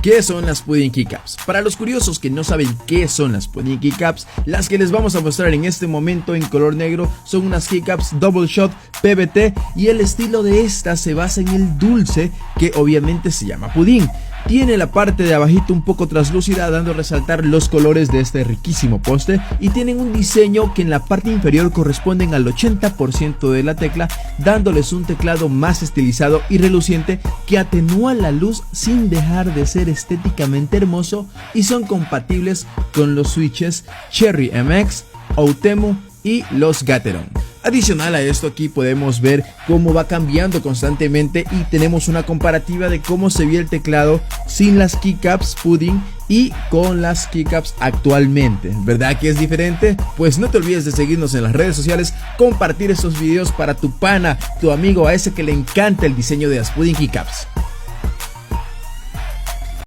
¿Qué son las Pudding Keycaps? Para los curiosos que no saben qué son las Pudding Keycaps, las que les vamos a mostrar en este momento en color negro son unas keycaps Double Shot PBT y el estilo de esta se basa en el dulce que obviamente se llama pudín. Tiene la parte de abajito un poco translúcida dando a resaltar los colores de este riquísimo postre y tienen un diseño que en la parte inferior corresponden al 80% de la tecla, dándoles un teclado más estilizado y reluciente que atenúa la luz sin dejar de ser estéticamente hermoso, y son compatibles con los switches Cherry MX, Outemu y los Gateron. Adicional a esto, aquí podemos ver cómo va cambiando constantemente y tenemos una comparativa de cómo se ve el teclado sin las keycaps Pudding y con las keycaps actualmente. ¿Verdad que es diferente? Pues no te olvides de seguirnos en las redes sociales, compartir estos videos para tu pana, tu amigo, a ese que le encanta el diseño de las Pudding Keycaps.